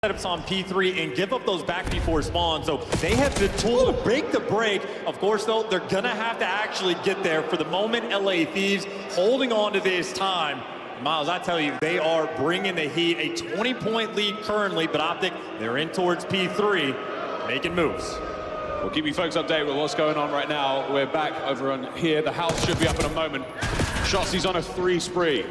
setups on P3 and give up those back before spawn, so they have the tool to break the break. Of course, though, they're gonna have to actually get there. For the moment, LA Thieves holding on to this time. Miles, I tell you, they are bringing the heat. A 20-point lead currently, but Optic, they're in towards P3, making moves. We'll keep you folks updated with what's going on right now. We're back over on here. The house should be up in a moment. Shotzzy's on a 3 spree.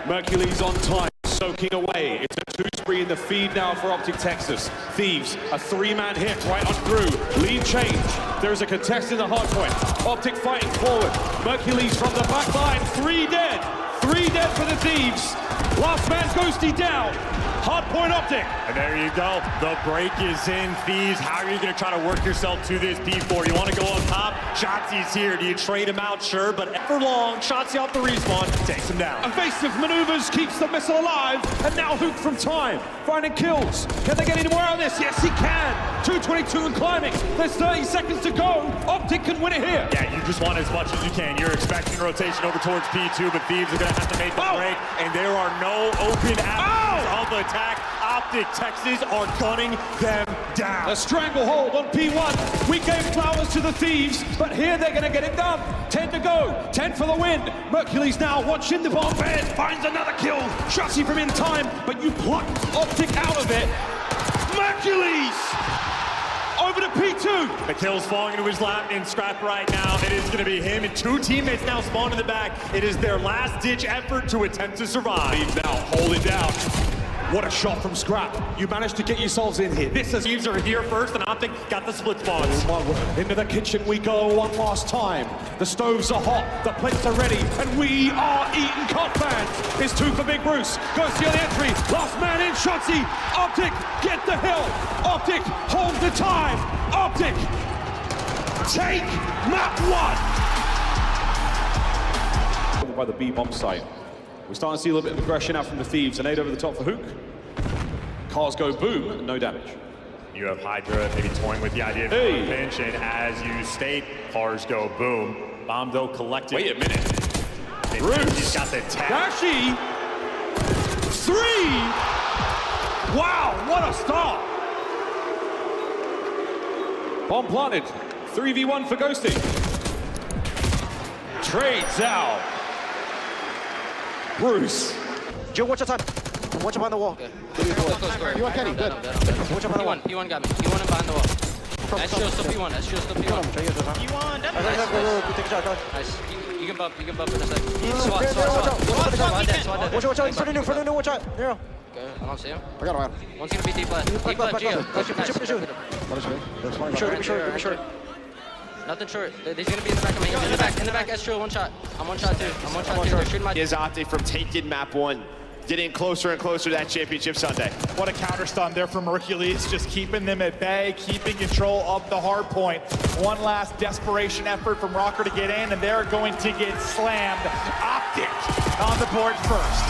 Mercury's on time, soaking away. It's a 2 spree in the feed now for Optic Texas. Thieves, a 3-man hit right on through. Lead change. There's a contest in the hard point. Optic fighting forward. Mercury's from the back line. 3 dead. 3 dead for the Thieves. Last man Ghosty down. Hard point Optic. And there you go. The break is in. Thieves, how are you going to try to work yourself to this P4? You want to go up top? Shotzzy's here. Do you trade him out? Sure, but for long, Shotzzy off the respawn takes him down. Evasive maneuvers keeps the missile alive, and now Hook from time, finding kills. Can they get any more out of this? Yes, he can. 2:22 and climbing. There's 30 seconds to go. Optic can win it here. Yeah, you just want as much as you can. You're expecting rotation over towards P2, but Thieves are going to have to make the break, and there are no open avenues of attack. Optic Texas are gunning them down. A stranglehold on P1. We gave flowers to the Thieves, but here they're going to get it done. 10 to go. 10 for the win. Mercury's now watching the bomb bed. Finds another kill. Shotzzy from in time, but you pluck Optic out of it. Mercury's over to P2. The kill's falling into his lap in scrap right now. It is going to be him and 2 teammates now spawned in the back. It is their last-ditch effort to attempt to survive. Thieves now holding down. What a shot from Scrap. You managed to get yourselves in here. This is Thieves are here first, and Optic got the split spawns. Into the kitchen we go one last time. The stoves are hot, the plates are ready, and we are eating COD Fans. It's 2 for Big Bruce. Goes to the entry. Last man in, Shotzzy. Optic, get the hill. Optic, hold the time. Optic, take map 1. By the B bomb site. We're starting to see a little bit of aggression out from the Thieves. An 8 over the top for Hook. Cars go boom, no damage. You have Hydra maybe toying with the idea of pinch, and as you state, cars go boom. Bomb though collected. Wait a minute. Bruce, he's got the tag. Dashy, 3. Wow, what a start. Bomb planted. 3v1 for Ghosty. Trades out. Bruce. Joe, watch your time. Watch him behind the wall. You want Kenny? Good. Watch him behind the wall. P1 got me. P1 and behind the wall. That's still P1. That's still P1. P1, Take a shot, go. Nice. You can bump in a sec. Swat. Watch out. Further new, watch out. Nero. Okay, I don't see him. I got him. One's gonna be deep left. Deep left, Geo. Be sure. Nothing short. He's gonna be in the back of me. In the back, Estro, 1 shot. I'm 1 shot too. They're shooting my... Is Optic from taking map 1, getting closer and closer to that championship Sunday. What a counter stun there from Hercules, just keeping them at bay, keeping control of the hard point. One last desperation effort from Rocker to get in, and they're going to get slammed. Optic on the board first.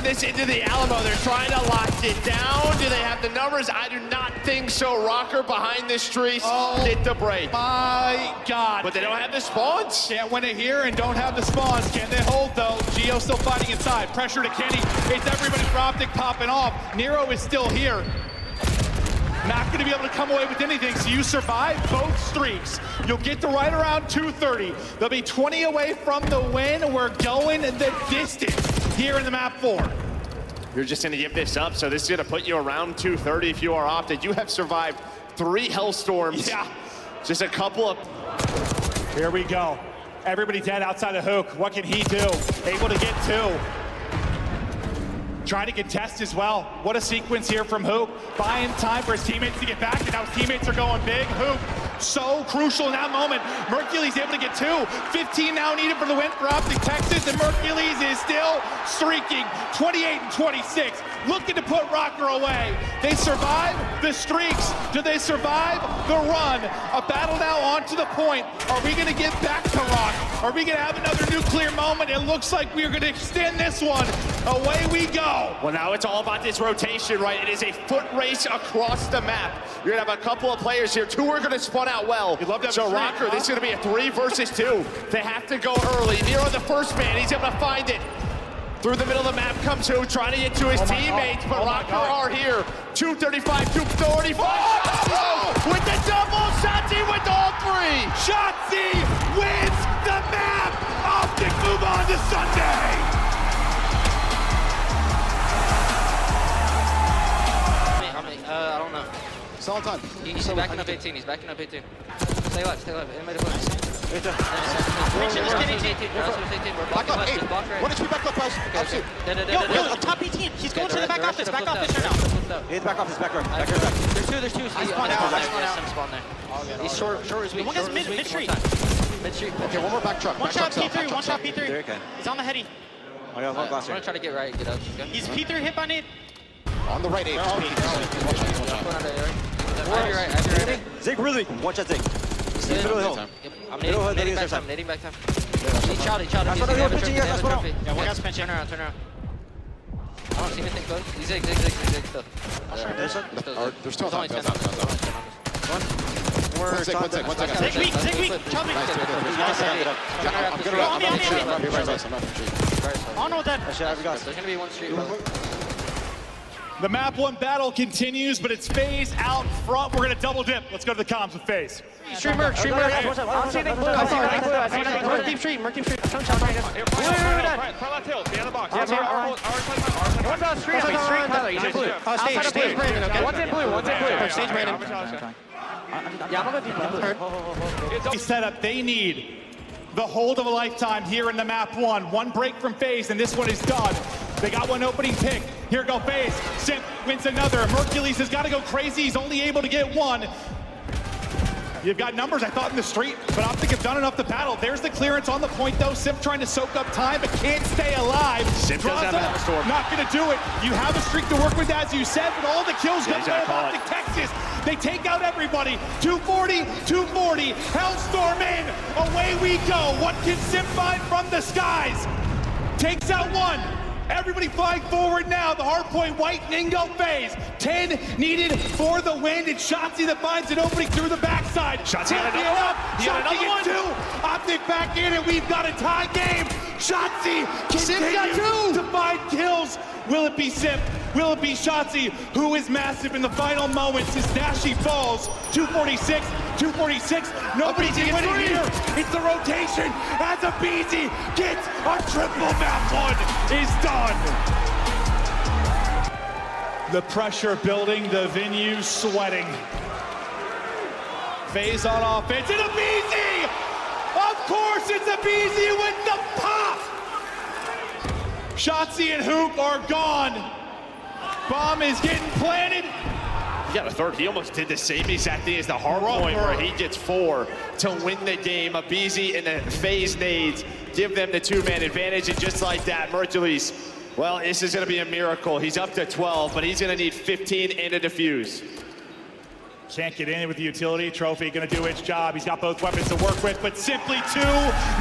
This into the Alamo, they're trying to lock it down. Do they have the numbers? I do not think so. Rocker behind this tree, get the break. My God. But they don't have the spawns. Can't win it here and don't have the spawns. Can they hold though? Geo still fighting inside. Pressure to Kenny. It's everybody for Optic popping off. Nero is still here. Not going to be able to come away with anything, so you survive both streaks. You'll get to right around 230. They'll be 20 away from the win. We're going the distance here in the map 4. You're just going to give this up, so this is going to put you around 230 if you are Optic. You have survived 3 Hellstorms. Yeah. Just a couple of... Here we go. Everybody dead outside of Hook. What can he do? Able to get 2. Trying to contest as well. What a sequence here from Hoop. Buying time for his teammates to get back, and now his teammates are going big. Hoop, so crucial in that moment. Mercury's able to get 2. 15 now needed for the win for Optic Texas, and Mercury's is still streaking. 28 and 26, looking to put Rocker away. They survive the streaks. Do they survive the run? A battle now onto the point. Are we gonna get back to Rock? Are we gonna have another nuclear moment? It looks like we are gonna extend this one. Away we go. Well, now it's all about this rotation, right? It is a foot race across the map. You're gonna have a couple of players here. 2 are gonna spawn out well. So Rocker, this is gonna be a 3 versus 2. They have to go early. Nero, the first man, he's able to find it. Through the middle of the map comes who, trying to get to his teammates, but Rocker are here. 235, 245. Oh! With the double, Shotzzy with all three. Shotzzy wins the map. Optic move on to Sunday. I don't know. Solid time. He's backing up 18. He's backing up 18. Stay left. Stay left. Anybody close? Right there. Back up, 8. Block right. 1 HP back left, guys. Absolute. Yo, top 18. He's going to the back office. Back office right now. He's back office, back right. Back. There's two. He's spawned out. Spawn there. He's short is weak. One guy's mid-street. Mid-street. Okay, one more back truck. One shot P3. One shot P3. Okay. He's on the heady. I got one glass I'm here. gonna try to get right. Get up. He's P3 hit by nade. On the right, 8. I have your right. Zig really. One shot Zig. Middle hill. I'm nading back time. Nading back time. He's shouting. They have a trophy. Yeah, one guy's pinching. Turn around. I don't see anything close. He's zig still. There's 2 on top. Zig weak. Chop me. Oh no, dead. There's gonna be one street. The map 1 battle continues, but it's FaZe out front. We're gonna double dip. Let's go to the comms with FaZe. Street merc. I see anything blue. I see anything blue. Merc deep street. Don't shot right now. Play left hill, stay on the box. One down street. Tyler, he's blue. Stage Brandon, okay? One's in blue. Stage Brandon. Yeah, I'm gonna go deep. Setup, they need the hold of a lifetime here in the map 1. One break from FaZe, and this one is done. They got one opening pick. Here go FaZe. Simp wins another. Mercules has got to go crazy. He's only able to get one. You've got numbers, I thought, in the street, but Optic have done enough to battle. There's the clearance on the point, though. Simp trying to soak up time, but can't stay alive. Simp does have a storm. Not going to do it. You have a streak to work with, as you said, but all the kills go to Optic Texas. They take out everybody. 240, 240. Hellstorm in. Away we go. What can Simp find from the skies? Takes out one. Everybody flying forward now. The hard point, white, Ningo FaZe. 10 needed for the win. It's Shotzzy that finds an opening through the backside. Shotzzy got another one. Two. Optic back in, and we've got a tie game. Shotzzy continues to find kills. Will it be Simp? Will it be Shotzzy, who is massive in the final moments as Dashy falls? 246, 246. Nobody's winning here. It's the rotation as a BZ gets a triple. Map 1 is done. The pressure building, the venue sweating. FaZe on offense, and a BZ! Of course it's a BZ with the pop! Shotzzy and Hoop are gone. Bomb is getting planted. He got a third. He almost did the same exact thing as the hard point where he gets 4 to win the game. A BZ and the FaZe nades give them the 2-man advantage, and just like that, Mercules, well, this is going to be a miracle. He's up to 12, but he's going to need 15 and a defuse. Can't get in with the utility. Trophy gonna do its job. He's got both weapons to work with, but simply too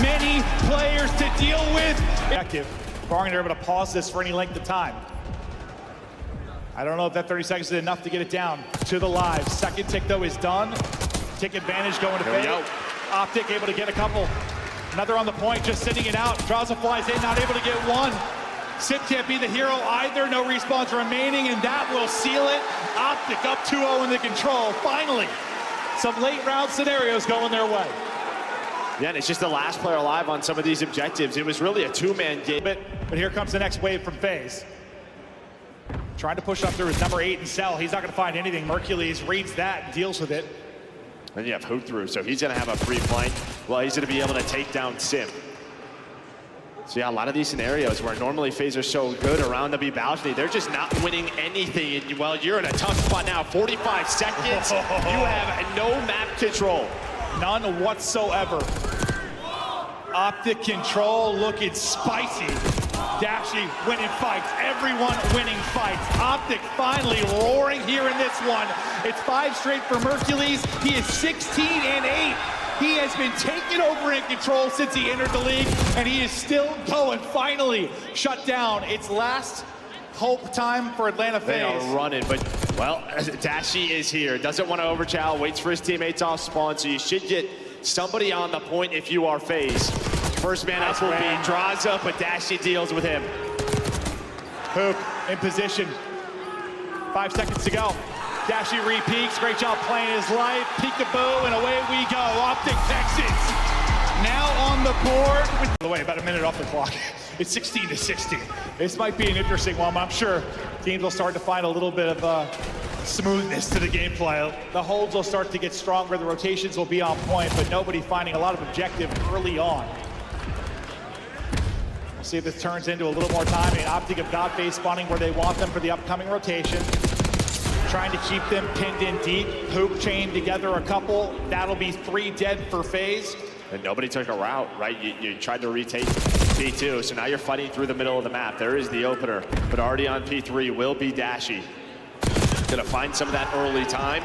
many players to deal with. Active. Barring they're able to pause this for any length of time. I don't know if that 30 seconds is enough to get it down to the live. Second tick, though, is done. Tick advantage going to FaZe. Optic able to get a couple. Another on the point, just sitting it out. Draza flies in, not able to get one. Simp can't be the hero either. No respawns remaining, and that will seal it. Optic up 2-0 in the control. Finally, some late round scenarios going their way. Yeah, and it's just the last player alive on some of these objectives. It was really a 2-man game. But here comes the next wave from FaZe. Trying to push up through his number 8 and Cell. He's not going to find anything. Mercules reads that and deals with it. And you have Hoop through, so he's going to have a free flank. Well, he's going to be able to take down Simp. So yeah, a lot of these scenarios where normally FaZe are so good around the B balcony, they're just not winning anything. And, well, you're in a tough spot now. 45 seconds. You have no map control. None whatsoever. Optic control looking spicy. Dashy winning fights. Everyone winning fights. Optic finally roaring here in this one. It's 5 straight for Mercules. He is 16-8. He has been taken over in control since he entered the league, and he is still going. Finally shut down. It's last hope time for Atlanta FaZe. They are running, but, well, Dashy is here. Doesn't want to overchow, waits for his teammates off spawn, so you should get somebody on the point if you are FaZe. First man up will be Draza, but Dashy deals with him. Hook in position. 5 seconds to go. Dashy re-peeks, great job playing his life. Peekaboo, and away we go. Optic Texas now on the board. By the way, about a minute off the clock. It's 16-16. This might be an interesting one. I'm sure teams will start to find a little bit of smoothness to the gameplay. The holds will start to get stronger. The rotations will be on point, but nobody finding a lot of objective early on. We'll see if this turns into a little more time. Optic have got base spawning where they want them for the upcoming rotation. Trying to keep them pinned in deep. Hoop chained together a couple. That'll be 3 dead for FaZe. And nobody took a route, right? You tried to retake P2, so now you're fighting through the middle of the map. There is the opener, but already on P3 will be Dashy. Gonna find some of that early time.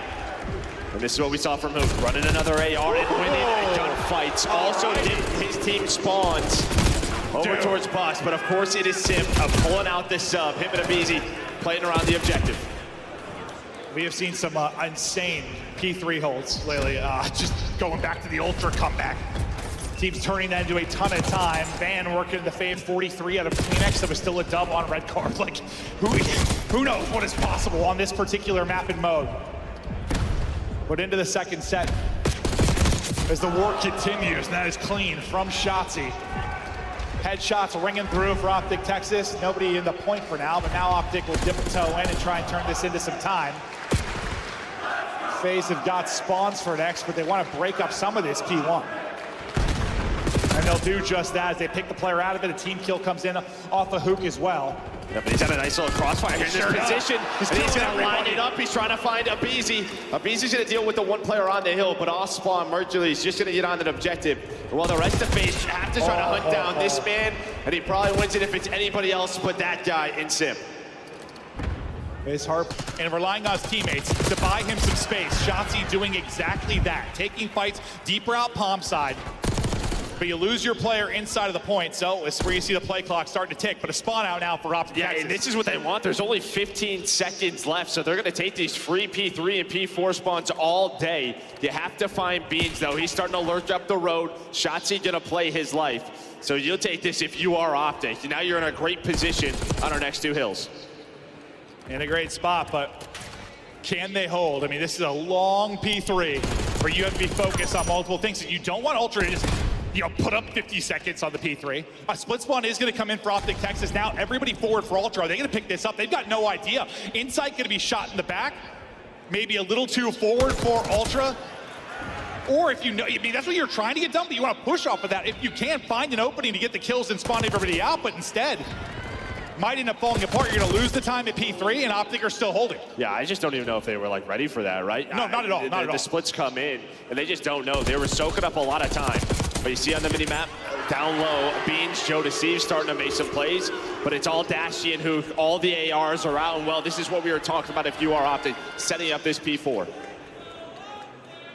And this is what we saw from Hoop, running another AR and winning gunfights. Also his team spawns over towards Bust, but of course it is Sim pulling out this sub. Him and Abizi playing around the objective. We have seen some insane P3 holds lately. Just going back to the Ultra comeback. Teams turning that into a ton of time. Van working the fave 43 out of Kleenex. That was still a dub on red card. Like, who knows what is possible on this particular map and mode. But into the second set as the war continues. And that is clean from Shotzzy. Headshots ringing through for Optic Texas. Nobody in the point for now, but now Optic will dip a toe in and try and turn this into some time. FaZe have got spawns for next, but they want to break up some of this P1. And they'll do just that as they pick the player out of it. A team kill comes in off a Hook as well. Yeah, but he's got a nice little crossfire here in this position. He's going to line it up. He's trying to find Abizi. Abizi's going to deal with the one player on the hill, but off spawn, Mercury's just going to get on that objective. While the rest of FaZe have to try to hunt down this man, and he probably wins it if it's anybody else but that guy in Sim. It's Harp, and relying on his teammates to buy him some space. Shotzzy doing exactly that, taking fights deeper out palm side. But you lose your player inside of the point, so it's where you see the play clock starting to tick. But a spawn out now for Optic Texas. And this is what they want. There's only 15 seconds left, so they're going to take these free P3 and P4 spawns all day. You have to find Beans, though. He's starting to lurch up the road. Shotzzy going to play his life. So you'll take this if you are Optic. Now you're in a great position on our next 2 hills. In a great spot, but can they hold? I mean, this is a long P3 where you have to be focused on multiple things. You don't want Ultra to just, put up 50 seconds on the P3. A split spawn is going to come in for Optic Texas. Now everybody forward for Ultra. Are they going to pick this up? They've got no idea. Insight going to be shot in the back. Maybe a little too forward for Ultra. Or if that's what you're trying to get done, but you want to push off of that. If you can find an opening to get the kills and spawn everybody out, but instead, might end up falling apart. You're going to lose the time at P3, and Optic are still holding. Yeah, I just don't even know if they were ready for that, right? No, not at all. The splits come in, and they just don't know. They were soaking up a lot of time. But you see on the mini-map, down low, Beans, Joe Deceive starting to make some plays, but it's all Dashy and Hook. All the ARs are out, and well, this is what we were talking about if you are Optic, setting up this P4.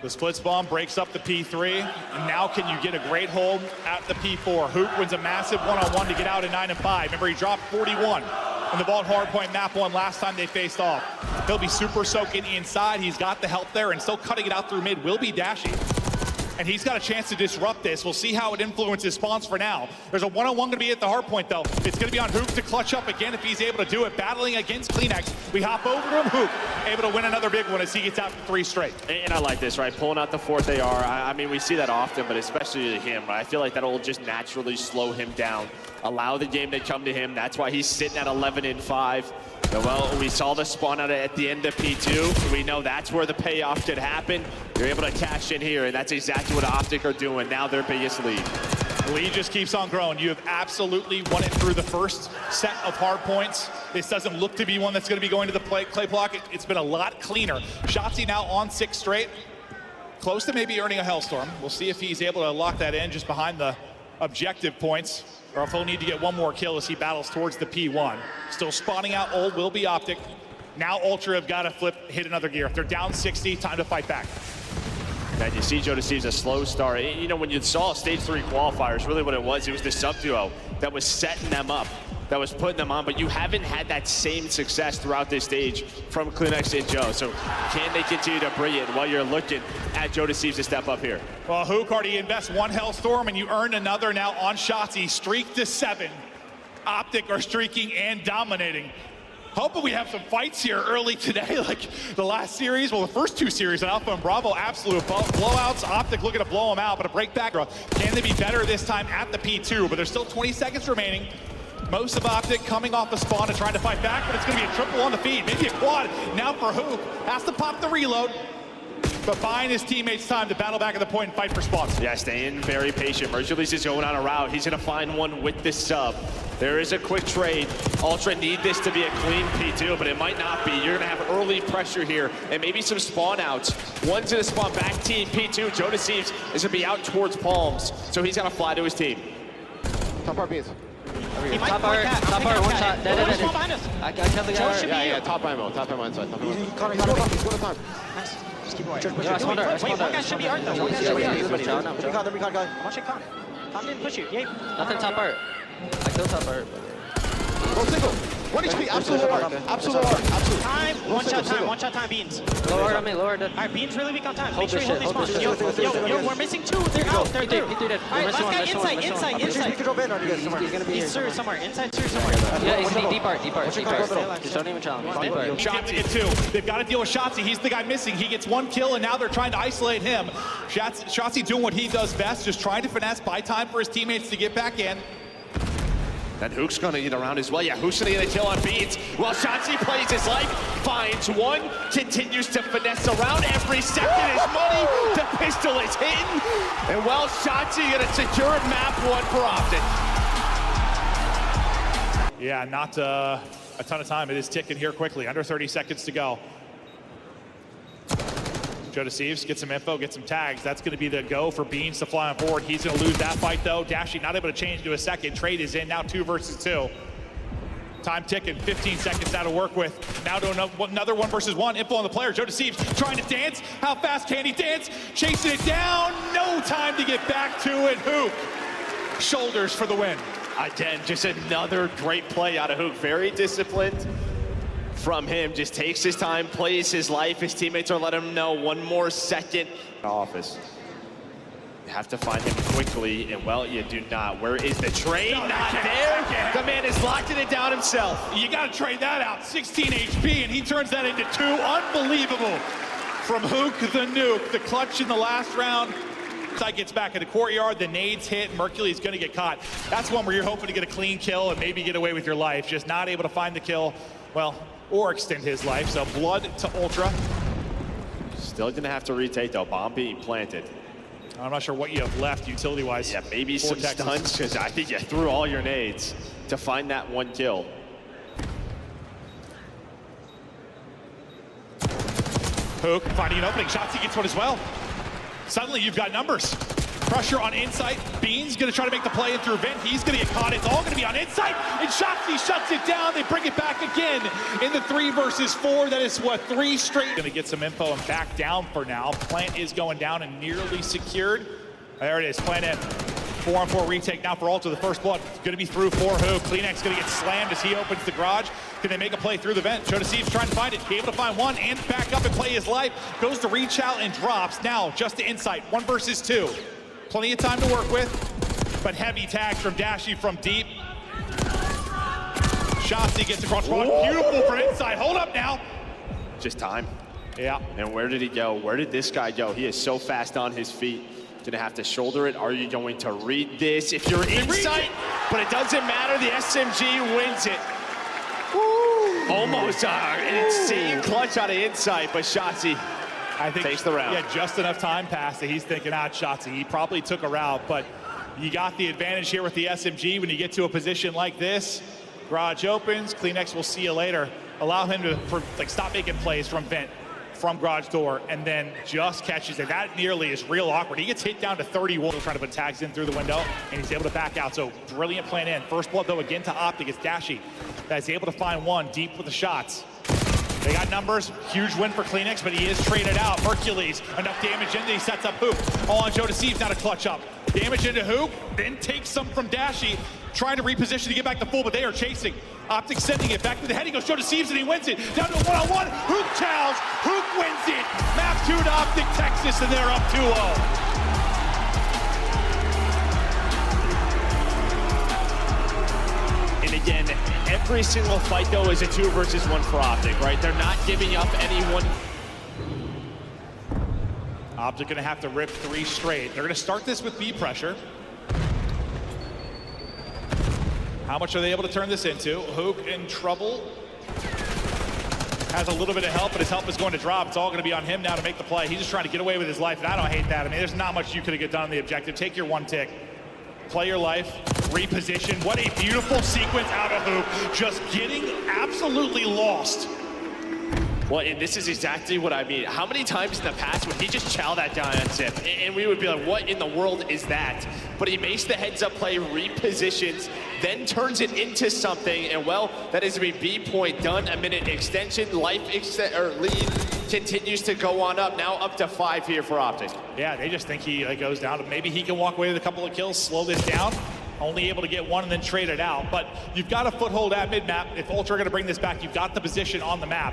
The splits bomb breaks up the P3, and now can you get a great hold at the P4? Hoop wins a massive one-on-one to get out at 9-5. Remember, he dropped 41 in the Vault Hardpoint map 1 last time they faced off. He'll be super soaking inside. He's got the help there, and still cutting it out through mid will be Dashy. And he's got a chance to disrupt this. We'll see how it influences spawns for now. There's a one-on-one going to be at the hardpoint, though. It's going to be on Hoop to clutch up again if he's able to do it. Battling against Kleenex. We hop over to him, Hoop, able to win another big one as he gets out for 3 straight. And I like this, right? Pulling out the 4th AR. I mean, we see that often, but especially him. Right? I feel like that'll just naturally slow him down. Allow the game to come to him. That's why he's sitting at 11-5. Well, we saw the spawn out at the end of P2. We know that's where the payoff could happen. You're able to cash in here, and that's exactly what Optic are doing. Now their biggest lead. The lead just keeps on growing. You have absolutely won it through the first set of hard points. This doesn't look to be one that's going to be going to the clay block. It's been a lot cleaner. Shotzzy now on 6 straight. Close to maybe earning a Hellstorm. We'll see if he's able to lock that in just behind the objective points, or if he'll need to get one more kill as he battles towards the P1. Still spawning out old will be Optic. Now Ultra have got to hit another gear. If they're down 60, time to fight back. And you see Joe Deceive's a slow start. When you saw stage 3 qualifiers, really what it was the sub-duo that was setting them up, that was putting them on, but you haven't had that same success throughout this stage from Kleenex and Joe. So can they continue to bring it while you're looking at Joe Deceive to step up here? Well, Hook already invests 1 Hellstorm, and you earn another now on Shotzzy. Streak to 7. Optic are streaking and dominating. Hoping we have some fights here early today, like the last series. Well, the first two series on Alpha and Bravo, absolute blowouts. Optic looking to blow them out, but a break back. Can they be better this time at the P2? But there's still 20 seconds remaining. Most of Optic coming off the spawn and trying to fight back, but it's going to be a triple on the feed, maybe a quad. Now for Hoop, has to pop the reload, but buying his teammates time to battle back at the point and fight for spawns. Yeah, staying very patient. Mercules is going on a route. He's going to find one with this sub. There is a quick trade. Ultra need this to be a clean P2, but it might not be. You're going to have early pressure here and maybe some spawn outs. One's going to spawn back team P2. Joe Deceives is going to be out towards Palms, so he's going to fly to his team. Top part beans. Top art, one shot. Dead. I killed the guy. Yeah, top ammo inside. He's going to time. Nice. Just keep away. Yeah, I spawned art. Wait, one guy should be art though. One guy should be art. Let me con, guy. Watch it, Con. Con didn't push you. Yeah. Nothing top art. I killed top art. Go single. 1 HP, absolute art. Time, one shot time, Beans. Low art on me, low art dead. Alright, Beans really weak on time. Make Hold sure you this hold these shit, spawns. Yo, we're missing two. They're out. They're through. P3 dead. Alright, last guy inside. He's gonna be here. He's somewhere. Inside somewhere. Yeah, he's deep art. Just don't even challenge. Deep art. Shotzzy at 2. They've got to deal with Shotzzy. He's the guy missing. He gets 1 kill, and now they're trying to isolate him. Shotzzy doing what he does best, just trying to finesse, buy time for his teammates to get back in. Then Hook's going to get around as well. Yeah, Hook's going to get a kill on Beans. Well, Shotzzy plays his life, finds one, continues to finesse around. Every second is money. The pistol is hidden. And well, Shotzzy going to secure map 1 for Optic. Yeah, not a ton of time. It is ticking here quickly. Under 30 seconds to go. Joe Deceives, get some info, get some tags. That's going to be the go for Beans to fly on board. He's going to lose that fight, though. Dashy not able to change to a second. Trade is in, now 2 versus 2. Time ticking, 15 seconds now to work with. Now to another 1 versus 1. Info on the player. Joe Deceives trying to dance. How fast can he dance? Chasing it down. No time to get back to it. Hoop. Shoulders for the win. Again, just another great play out of Hook. Very disciplined from him. Just takes his time, plays his life. His teammates are letting him know 1 more second. Office. You have to find him quickly, and well, you do not. Where is the trade? Not there. The man is locking it down himself. You got to trade that out. 16 HP, and he turns that into 2. Unbelievable. From Hook the nuke, the clutch in the last round. Side gets back in the courtyard, the nades hit, Mercules going to get caught. That's one where you're hoping to get a clean kill and maybe get away with your life. Just not able to find the kill, well, or extend his life. So blood to Ultra. Still going to have to retake, though. Bomb being planted. I'm not sure what you have left utility-wise. Yeah, maybe some stunts, because I think you threw all your nades to find that 1 kill. Hook finding an opening. Shotzzy gets one as well. Suddenly you've got numbers. Pressure on Insight. Beans gonna try to make the play in through Vent. He's gonna get caught. It's all gonna be on Insight. And Shotzzy shuts it down. They bring it back again in the 3 versus 4. That is what, 3 straight. Gonna get some info and back down for now. Plant is going down and nearly secured. There it is, plant in. 4-on-4 retake now for Ultra, the first blood. Gonna be through for Hoop. Kleenex gonna get slammed as he opens the garage. Can they make a play through the vent? Joe Deceives trying to find it. Be able to find one and back up and play his life. Goes to reach out and drops. Now just to Insight, 1 versus 2. Plenty of time to work with, but heavy tags from Dashy from deep. Shotzzy gets across. Beautiful from Insight. Hold up now. Just time. Yeah. And where did he go? Where did this guy go? He is so fast on his feet. Gonna have to shoulder it. Are you going to read this? If you're Insight, but it doesn't matter. The SMG wins it. Woo. Almost an insane clutch out of Insight, but Shotzzy, I think, takes the round. Yeah, just enough time passed that he's thinking, Shotzzy. He probably took a route, but you got the advantage here with the SMG when you get to a position like this. Garage opens. Kleenex will see you later. Allow him to stop making plays from vent, from garage door, and then just catches it. That nearly is real awkward. He gets hit down to 31, trying to put tags in through the window, and he's able to back out. So brilliant plan in. First blood, though, again to Optic. It's Dashy that's able to find one deep with the shots. They got numbers. Huge win for Kleenex, but he is traded out. Hercules, enough damage in that he sets up Hoop. All on Joe Deceives, now to clutch up. Damage into Hoop, then takes some from Dashy, trying to reposition to get back to full, but they are chasing. Optic sending it back to the head. He goes Joe Deceives, and he wins it. Down to a one-on-one. Hoop chows. Hoop wins it. Map 2 to Optic Texas, and they're up 2-0. In a again, every single fight, though, is a 2 versus 1 for Optic, right? They're not giving up any one. Optic gonna have to rip 3 straight. They're gonna start this with B pressure. How much are they able to turn this into? Hook in trouble. Has a little bit of help, but his help is going to drop. It's all going to be on him now to make the play. He's just trying to get away with his life, and I don't hate that. I mean, there's not much you could have done on the objective. Take your 1 tick. Play your life, reposition. What a beautiful sequence out of Hoop. Just getting absolutely lost. Well, and this is exactly what I mean. How many times in the past would he just chow that guy on Zip? And we would be like, what in the world is that? But he makes the heads-up play, repositions, then turns it into something. And, well, that is going to be B point done. A minute extension, lead continues to go on up. Now up to 5 here for Optic. Yeah, they just think he goes down. Maybe he can walk away with a couple of kills, slow this down. Only able to get 1 and then trade it out. But you've got a foothold at mid-map. If Ultra are going to bring this back, you've got the position on the map.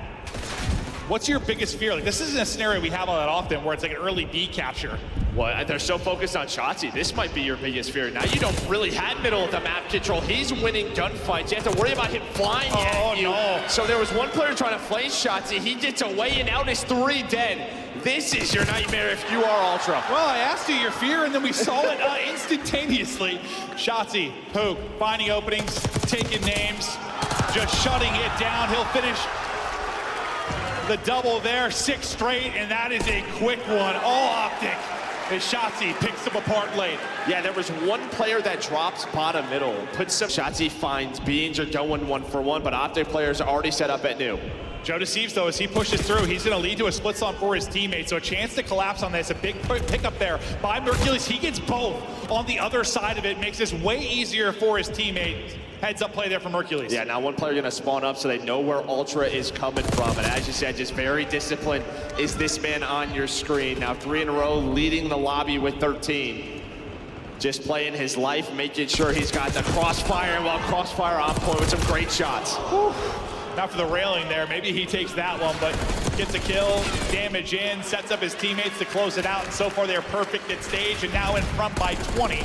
What's your biggest fear? Like, this isn't a scenario we have all that often where it's like an early B capture. Well, they're so focused on Shotzzy. This might be your biggest fear. Now you don't really have middle of the map control. He's winning gunfights. You have to worry about him flying at you. No. So there was one player trying to flame Shotzzy. He gets away and out is 3 dead. This is your nightmare if you are Ultra. Well, I asked you your fear, and then we saw it instantaneously. Shotzzy, Hook, finding openings, taking names, just shutting it down. He'll finish the double there, 6 straight, and that is a quick one. All Optic as Shotzzy picks them apart late. Yeah, there was one player that drops bottom middle, puts some. Shotzzy finds Beans are going 1-for-1, but Optic players are already set up at new. Joe deceives, though, as he pushes through. He's going to lead to a split on for his teammates, so a chance to collapse on this. A big pickup there by Mercules. He gets both on the other side of it, makes this way easier for his teammates. Heads up play there for Mercules. Yeah, now one player going to spawn up so they know where Ultra is coming from. And as you said, just very disciplined is this man on your screen. Now 3 in a row, leading the lobby with 13. Just playing his life, making sure he's got the crossfire, and while crossfire on point with some great shots. Whew. Not for the railing there. Maybe he takes that one, but gets a kill, damage in, sets up his teammates to close it out. And so far they're perfect at stage and now in front by 20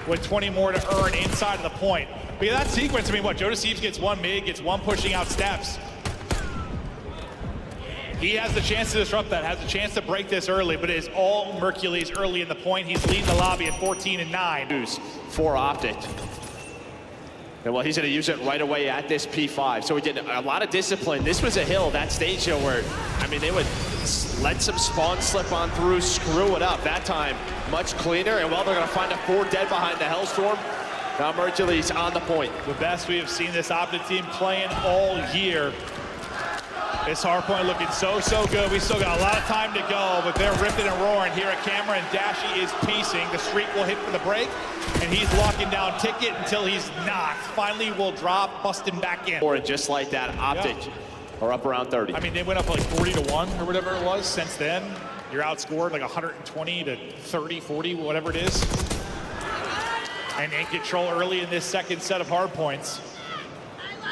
with 20 more to earn inside of the point. But yeah, that sequence, I mean, what, Joe Deceives gets 1 mid, gets 1 pushing out steps. He has the chance to disrupt that, has a chance to break this early, but it is all Mercules early in the point. He's leading the lobby at 14-9. For Optic. And well, he's going to use it right away at this P5. So he did a lot of discipline. This was a hill, that stage show where, I mean, they would let some spawn slip on through, screw it up. That time, much cleaner. And well, they're going to find a 4 dead behind the Hellstorm. Now Mercules on the point. The best we have seen this Optic team playing all year. This hardpoint looking so good. We still got a lot of time to go, but they're ripping and roaring here at camera, and Dashy is piecing. The streak will hit for the break, and he's locking down Ticket until he's not. Finally will drop, busting back in. Or just like that, Optic are up around 30. I mean, they went up like 40-1 or whatever it was. Since then, you're outscored like 120 to 30, 40, whatever it is. And in control early in this second set of hardpoints.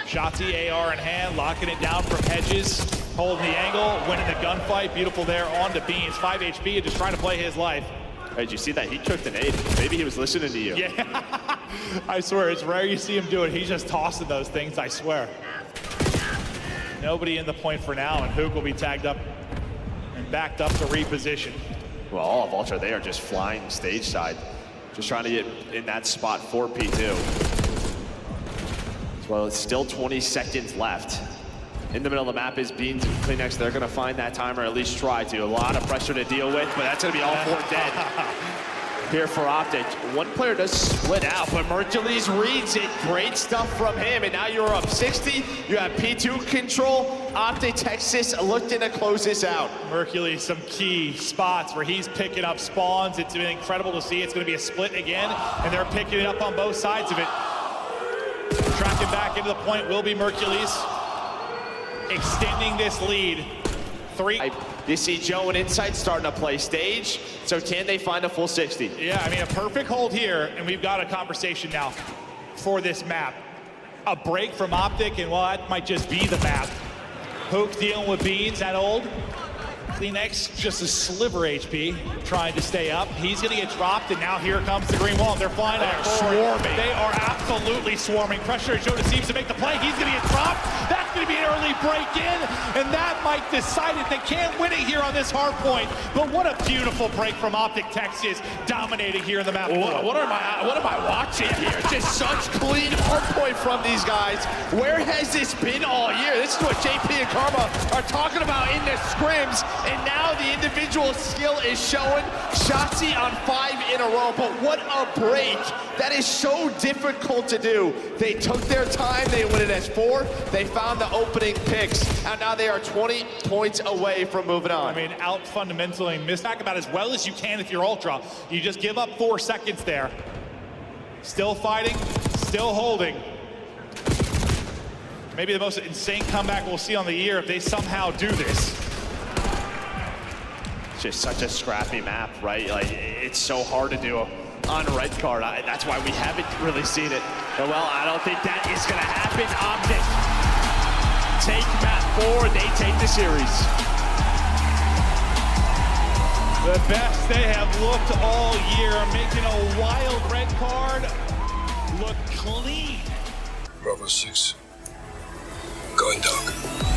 Shotzzy, AR in hand, locking it down from Hedges, holding the angle, winning the gunfight. Beautiful there on to Beans. 5 HP and just trying to play his life. Hey, did you see that? He cooked an 8. Maybe he was listening to you. Yeah, I swear, it's rare you see him do it. He's just tossing those things, I swear. Nobody in the point for now, and Hook will be tagged up and backed up to reposition. Well, all of Ultra, they are just flying stage side. Just trying to get in that spot for P2. Well, it's still 20 seconds left. In the middle of the map is Beans and Kleenex. They're going to find that time, or at least try to. A lot of pressure to deal with, but that's going to be all 4 dead here for Optic. One player does split out, but Mercules reads it. Great stuff from him, and now you're up 60. You have P2 control. Optic Texas looking to close this out. Mercules, some key spots where he's picking up spawns. It's been incredible to see. It's going to be a split again, and they're picking it up on both sides of it. Tracking back into the point will be Mercules, extending this lead. 3. You see Joe and Insight starting to play stage, so can they find a full 60? Yeah, I mean, a perfect hold here, and we've got a conversation now for this map. A break from Optic, and well, that might just be the map. Hook dealing with Beans, that old Kleenex, just a sliver HP, trying to stay up. He's gonna get dropped, and now here comes the green wall. They're flying out swarming. They are absolutely swarming. Pressure Joda seems to make the play. He's gonna get dropped. That's gonna be an early break in, and that might decide it. They can't win it here on this hard point, but what a beautiful break from Optic Texas, dominating here in the map. What am I watching here? Just such clean hard point from these guys. Where has this been all year? This is what JP and Karma are talking about in the scrims, and now the individual skill is showing. Shotzzy on 5 in a row, but what a break. That is so difficult to do. They took their time, they win it as 4, they found the opening picks, and now they are 20 points away from moving on. I mean, out fundamentally, miss back about as well as you can if you're Ultra. You just give up 4 seconds there. Still fighting, still holding. Maybe the most insane comeback we'll see on the year if they somehow do this. It's just such a scrappy map, right? Like, it's so hard to do on red card. That's why we haven't really seen it. But, well, I don't think that is gonna happen. Optic take map 4, they take the series. The best they have looked all year, making a wild red card look clean. Bravo 6. Going dark.